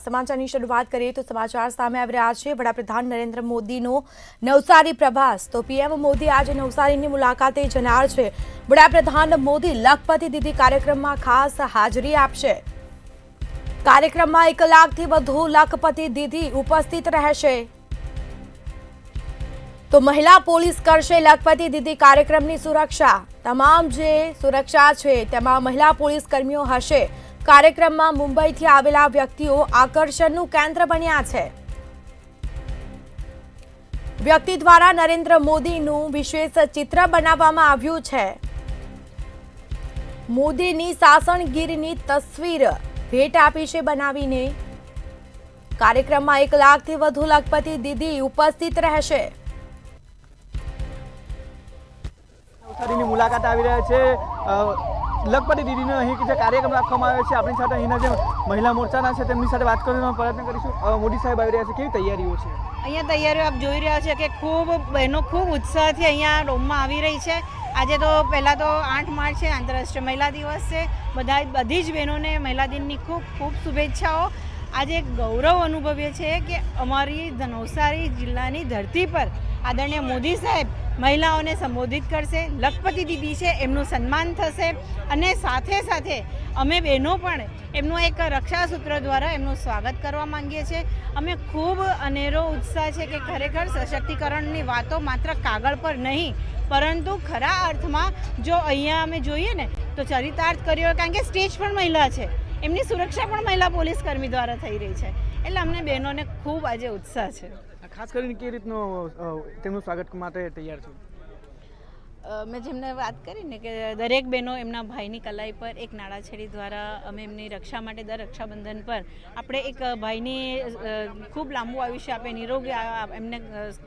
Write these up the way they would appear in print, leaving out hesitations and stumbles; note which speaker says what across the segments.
Speaker 1: સમાચારની શરૂઆત કરીએ તો સમાચાર સામે આવી રહ્યા છે। વડાપ્રધાન નરેન્દ્ર મોદીનો નવસારી પ્રવાસ। તો પીએમ મોદી આજે નવસારીની મુલાકાતે જનાર છે। વડાપ્રધાન મોદી લખપતિ દીદી કાર્યક્રમમાં ખાસ હાજરી આપશે। કાર્યક્રમમાં 1 લાખથી વધુ લખપતિ દીદી ઉપસ્થિત રહેશે। तो महिला पुलिस करशे लखपति दीदी कार्यक्रमनी सुरक्षा। तमाम जे सुरक्षा छे तेमां महिला पुलिस कर्मीओ हशे। कार्यक्रममां मुंबईथी आवेला व्यक्तिओ आकर्षणनुं केंद्र बन्या छे। व्यक्ति द्वारा नरेंद्र मोदीनुं विशेष चित्र बनाववामां आव्युं छे। मोदीनी शासनगीरीनी तस्वीर भेट आपी छे बनावीने। कार्यक्रममां 1 लाखथी वधु लखपति दीदी उपस्थित रहेशे।
Speaker 2: नवसारीनी मुलाकात આવી રહ્યા છે। લખપતિ દીદીનો અહીં જે કાર્યક્રમ રાખવામાં આવ્યો છે આપણી સાથે અહીંના જે મહિલા મોરચાના છે તેમની સાથે વાત કરવાનો પ્રયત્ન કરીશું। મોદી સાહેબ આવી રહ્યા છે, કેવી તૈયારીઓ છે?
Speaker 3: અહીંયા તૈયારીઓ આપ જોઈ રહ્યા છે કે ખૂબ બહેનો ખૂબ ઉત્સાહથી અહીંયા ડોમમાં આવી રહી છે। આજે તો પહેલાં તો 8 માર્ચ છે, આંતરરાષ્ટ્રીય મહિલા દિવસ છે। બધી જ બહેનોને મહિલા દિનની ખૂબ ખૂબ શુભેચ્છાઓ। આજે ગૌરવ અનુભવીએ છીએ કે અમારી નવસારી જિલ્લાની ધરતી પર આદરણીય મોદી સાહેબ મહિલાઓને સંબોધિત કરશે। લખપતિ દીદી છે એમનું સન્માન થશે અને સાથે સાથે અમે બહેનો પણ એમનું એક રક્ષાસૂત્ર દ્વારા એમનું સ્વાગત કરવા માંગીએ છીએ। અમે ખૂબ અનેરો ઉત્સાહ છે કે ખરેખર સશક્તિકરણની વાતો માત્ર કાગળ પર નહીં પરંતુ ખરા અર્થમાં જો અહીંયા અમે જોઈએ ને તો ચરિતાર્થ કર્યો, કારણ કે સ્ટેજ પણ મહિલા છે, એમની સુરક્ષા પણ મહિલા પોલીસ કર્મી દ્વારા થઈ રહી છે। એટલે અમને બહેનોને ખૂબ આજે ઉત્સાહ છે।
Speaker 2: ખાસ કરીને કેવી રીતનું તેમનું સ્વાગત માટે તૈયાર છો?
Speaker 3: મેં જેમને વાત કરી ને કે દરેક બહેનો એમના ભાઈની કલાઈ પર એક નાળાછેડી દ્વારા અમે એમની રક્ષા માટે દર રક્ષાબંધન પર આપણે એક ભાઈની ખૂબ લાંબુ આયુષ્ય આપે, નિરોગી એમને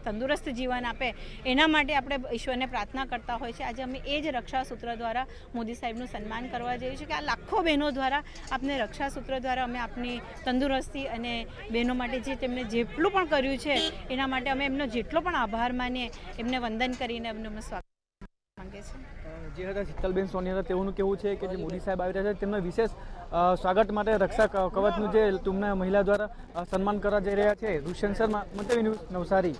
Speaker 3: તંદુરસ્ત જીવન આપે, એના માટે આપણે ઈશ્વરને પ્રાર્થના કરતા હોય છે। આજે અમે એ જ રક્ષાસૂત્ર દ્વારા મોદી સાહેબનું સન્માન કરવા જઈએ છીએ કે આ લાખો બહેનો દ્વારા આપને રક્ષાસૂત્ર દ્વારા અમે આપની તંદુરસ્તી અને બહેનો માટે જે તેમણે જેટલું પણ કર્યું છે એના માટે અમે એમનો જેટલો પણ આભાર માનીએ, એમને વંદન કરીને એમને અમે સ્વાગત
Speaker 2: જે હતા શીતલબેન સોની તેઓનું કહેવું છે કે જે મોદી સાહેબ આવી રહ્યા છે તેમના વિશેષ સ્વાગત માટે રક્ષા કવચનું જે તેમના મહિલા દ્વારા સન્માન કરવા જઈ રહ્યા છે। દુષ્યંત શર્મા, મંતવ્ય ન્યૂઝ, નવસારી।